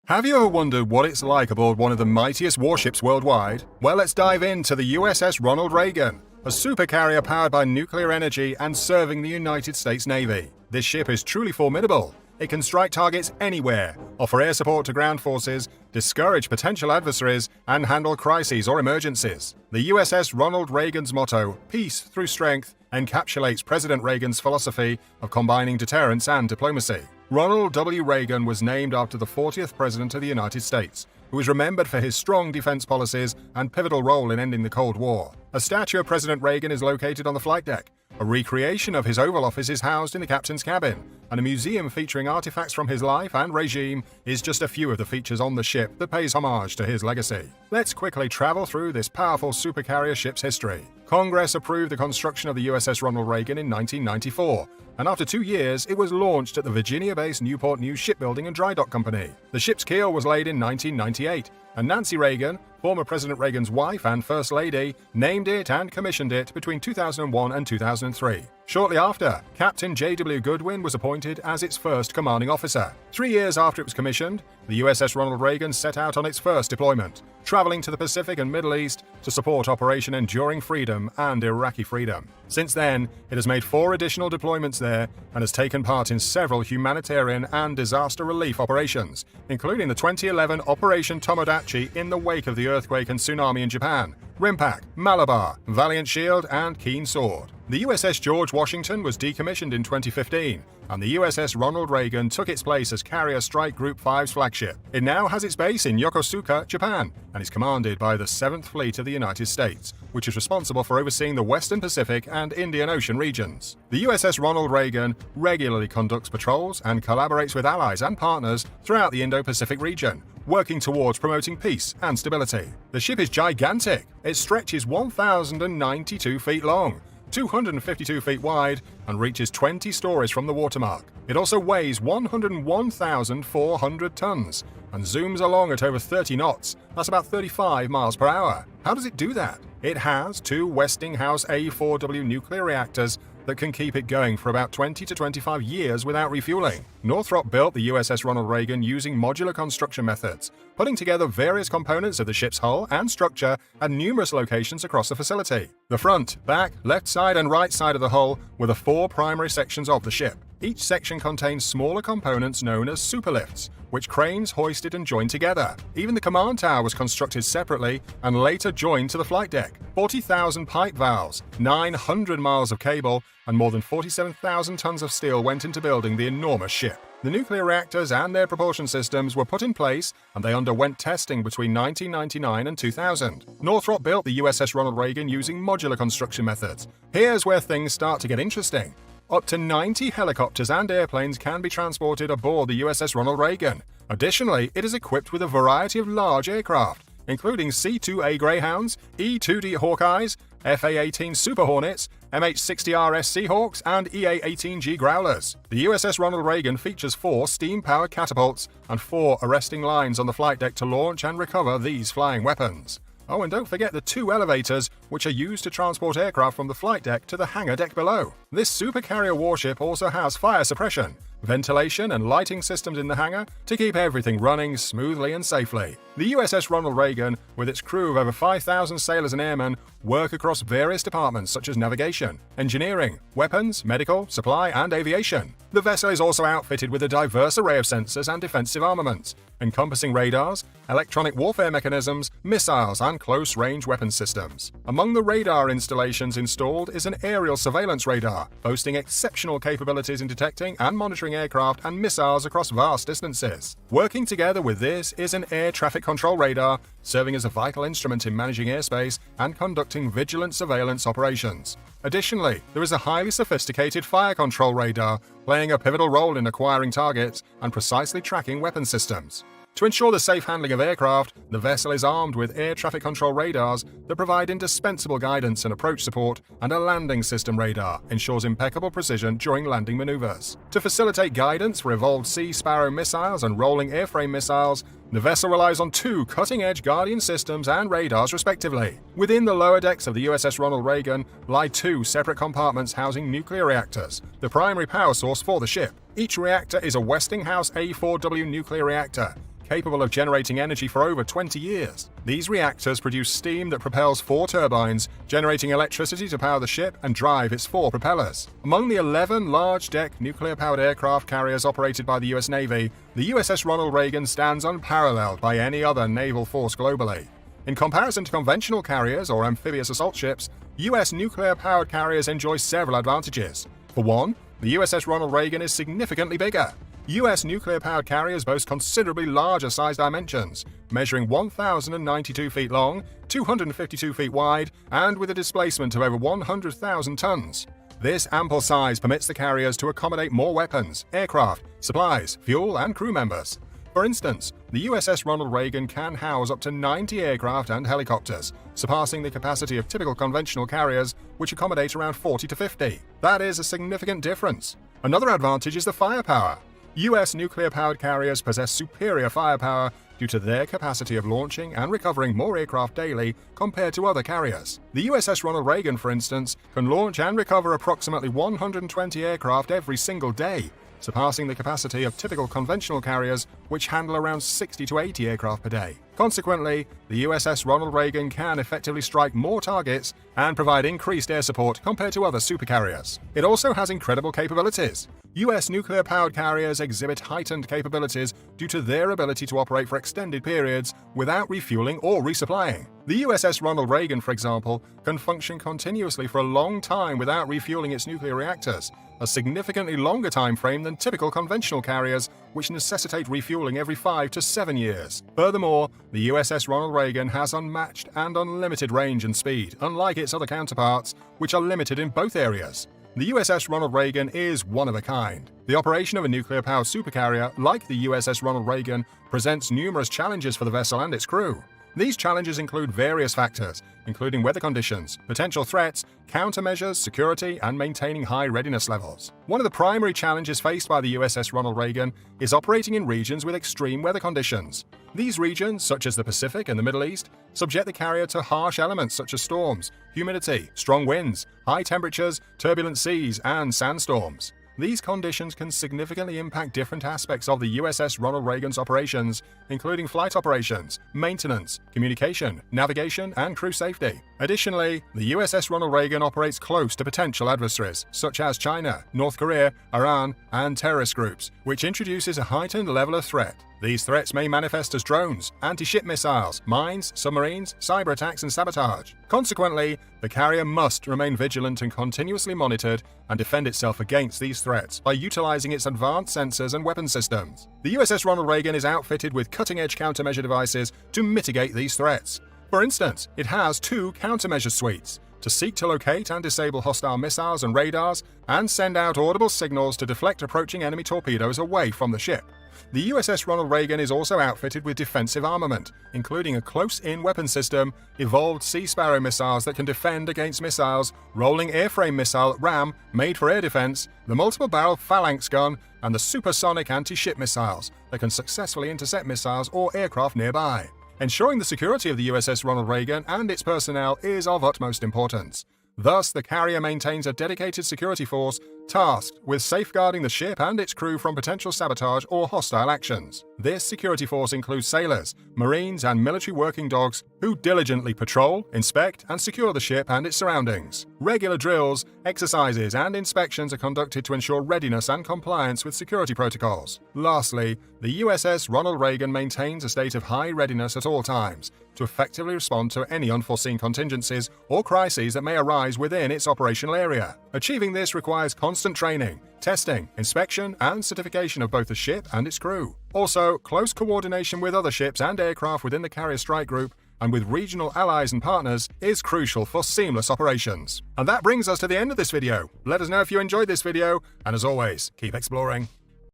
Have you ever wondered what it's like aboard one of the mightiest warships worldwide? Well, let's dive into the USS Ronald Reagan, a supercarrier powered by nuclear energy and serving the United States Navy. This ship is truly formidable. It can strike targets anywhere, offer air support to ground forces, discourage potential adversaries, and handle crises or emergencies. The USS Ronald Reagan's motto, "Peace through Strength," encapsulates President Reagan's philosophy of combining deterrence and diplomacy. Ronald W. Reagan was named after the 40th President of the United States, who is remembered for his strong defense policies and pivotal role in ending the Cold War. A statue of President Reagan is located on the flight deck. A recreation of his Oval Office is housed in the captain's cabin, and a museum featuring artifacts from his life and regime is just a few of the features on the ship that pays homage to his legacy. Let's quickly travel through this powerful supercarrier ship's history. Congress approved the construction of the USS Ronald Reagan in 1994, and after 2 years, it was launched at the Virginia-based Newport News Shipbuilding and Dry Dock Company. The ship's keel was laid in 1998, and Nancy Reagan, former President Reagan's wife and First Lady, named it and commissioned it between 2001 and 2003. Shortly after, Captain J.W. Goodwin was appointed as its first commanding officer. 3 years after it was commissioned, the USS Ronald Reagan set out on its first deployment, traveling to the Pacific and Middle East to support Operation Enduring Freedom and Iraqi Freedom. Since then, it has made 4 additional deployments there and has taken part in several humanitarian and disaster relief operations, including the 2011 Operation Tomodachi in the wake of the earthquake and tsunami in Japan, Rimpak, Malabar, Valiant Shield, and Keen Sword. The USS George Washington was decommissioned in 2015, and the USS Ronald Reagan took its place as Carrier Strike Group 5's flagship. It now has its base in Yokosuka, Japan, and is commanded by the 7th Fleet of the United States, which is responsible for overseeing the Western Pacific and Indian Ocean regions. The USS Ronald Reagan regularly conducts patrols and collaborates with allies and partners throughout the Indo-Pacific region, working towards promoting peace and stability. The ship is gigantic. It stretches 1,092 feet long, 252 feet wide, and reaches 20 stories from the watermark. It also weighs 101,400 tons and zooms along at over 30 knots. That's about 35 miles per hour. How does it do that? It has 2 Westinghouse A4W nuclear reactors that can keep it going for about 20 to 25 years without refueling. Northrop built the USS Ronald Reagan using modular construction methods, putting together various components of the ship's hull and structure at numerous locations across the facility. The front, back, left side, and right side of the hull were the 4 primary sections of the ship. Each section contains smaller components known as superlifts, which cranes hoisted and joined together. Even the command tower was constructed separately and later joined to the flight deck. 40,000 pipe valves, 900 miles of cable, and more than 47,000 tons of steel went into building the enormous ship. The nuclear reactors and their propulsion systems were put in place, and they underwent testing between 1999 and 2000. Northrop built the USS Ronald Reagan using modular construction methods. Here's where things start to get interesting. Up to 90 helicopters and airplanes can be transported aboard the USS Ronald Reagan. Additionally, it is equipped with a variety of large aircraft, including C-2A Greyhounds, E-2D Hawkeyes, FA-18 Super Hornets, MH-60RS Seahawks, and EA-18G Growlers. The USS Ronald Reagan features 4 steam-powered catapults and 4 arresting lines on the flight deck to launch and recover these flying weapons. Oh, and don't forget the 2 elevators, which are used to transport aircraft from the flight deck to the hangar deck below. This supercarrier warship also has fire suppression, ventilation, and lighting systems in the hangar to keep everything running smoothly and safely. The USS Ronald Reagan, with its crew of over 5,000 sailors and airmen, work across various departments such as navigation, engineering, weapons, medical, supply, and aviation. The vessel is also outfitted with a diverse array of sensors and defensive armaments, encompassing radars, electronic warfare mechanisms, missiles, and close-range weapon systems. Among the radar installations installed is an aerial surveillance radar, boasting exceptional capabilities in detecting and monitoring aircraft and missiles across vast distances. Working together with this is an air traffic control radar, serving as a vital instrument in managing airspace and conducting vigilant surveillance operations. Additionally, there is a highly sophisticated fire control radar, playing a pivotal role in acquiring targets and precisely tracking weapon systems. To ensure the safe handling of aircraft, the vessel is armed with air traffic control radars that provide indispensable guidance and approach support, and a landing system radar ensures impeccable precision during landing maneuvers. To facilitate guidance for evolved Sea Sparrow missiles and rolling airframe missiles, The vessel relies on two cutting-edge Guardian systems and radars respectively. Within the lower decks of the USS Ronald Reagan lie two separate compartments housing nuclear reactors, the primary power source for the ship. Each reactor is a Westinghouse A4W nuclear reactor, capable of generating energy for over 20 years. These reactors produce steam that propels 4 turbines, generating electricity to power the ship and drive its 4 propellers. Among the 11 large-deck nuclear-powered aircraft carriers operated by the US Navy, the USS Ronald Reagan stands unparalleled by any other naval force globally. In comparison to conventional carriers or amphibious assault ships, US nuclear-powered carriers enjoy several advantages. For one, the USS Ronald Reagan is significantly bigger. US nuclear-powered carriers boast considerably larger size dimensions, measuring 1,092 feet long, 252 feet wide, and with a displacement of over 100,000 tons. This ample size permits the carriers to accommodate more weapons, aircraft, supplies, fuel, and crew members. For instance, the USS Ronald Reagan can house up to 90 aircraft and helicopters, surpassing the capacity of typical conventional carriers, which accommodate around 40 to 50. That is a significant difference. Another advantage is the firepower. US nuclear-powered carriers possess superior firepower due to their capacity of launching and recovering more aircraft daily compared to other carriers. The USS Ronald Reagan, for instance, can launch and recover approximately 120 aircraft every single day, surpassing the capacity of typical conventional carriers, which handle around 60 to 80 aircraft per day. Consequently, the USS Ronald Reagan can effectively strike more targets and provide increased air support compared to other supercarriers. It also has incredible capabilities. US nuclear-powered carriers exhibit heightened capabilities due to their ability to operate for extended periods without refueling or resupplying. The USS Ronald Reagan, for example, can function continuously for a long time without refueling its nuclear reactors, a significantly longer time frame than typical conventional carriers, which necessitate refueling every 5 to 7 years. Furthermore, the USS Ronald Reagan has unmatched and unlimited range and speed, unlike its other counterparts, which are limited in both areas. The USS Ronald Reagan is one of a kind. The operation of a nuclear-powered supercarrier like the USS Ronald Reagan presents numerous challenges for the vessel and its crew. These challenges include various factors, including weather conditions, potential threats, countermeasures, security, and maintaining high readiness levels. One of the primary challenges faced by the USS Ronald Reagan is operating in regions with extreme weather conditions. These regions, such as the Pacific and the Middle East, subject the carrier to harsh elements such as storms, humidity, strong winds, high temperatures, turbulent seas, and sandstorms. These conditions can significantly impact different aspects of the USS Ronald Reagan's operations, including flight operations, maintenance, communication, navigation, and crew safety. Additionally, the USS Ronald Reagan operates close to potential adversaries, such as China, North Korea, Iran, and terrorist groups, which introduces a heightened level of threat. These threats may manifest as drones, anti-ship missiles, mines, submarines, cyber attacks, and sabotage. Consequently, the carrier must remain vigilant and continuously monitored and defend itself against these threats by utilizing its advanced sensors and weapon systems. The USS Ronald Reagan is outfitted with cutting-edge countermeasure devices to mitigate these threats. For instance, it has 2 countermeasure suites to seek to locate and disable hostile missiles and radars and send out audible signals to deflect approaching enemy torpedoes away from the ship. The USS Ronald Reagan is also outfitted with defensive armament, including a close-in weapon system, evolved Sea Sparrow missiles that can defend against missiles, rolling airframe missile RAM made for air defense, the multiple-barrel Phalanx gun, and the supersonic anti-ship missiles that can successfully intercept missiles or aircraft nearby. Ensuring the security of the USS Ronald Reagan and its personnel is of utmost importance. Thus, the carrier maintains a dedicated security force tasked with safeguarding the ship and its crew from potential sabotage or hostile actions. This security force includes sailors, marines, and military working dogs who diligently patrol, inspect, and secure the ship and its surroundings. Regular drills, exercises, and inspections are conducted to ensure readiness and compliance with security protocols. Lastly, the USS Ronald Reagan maintains a state of high readiness at all times to effectively respond to any unforeseen contingencies or crises that may arise within its operational area. Achieving this requires constant training, testing, inspection, and certification of both the ship and its crew. Also, close coordination with other ships and aircraft within the carrier strike group and with regional allies and partners is crucial for seamless operations. And that brings us to the end of this video. Let us know if you enjoyed this video, and as always, keep exploring.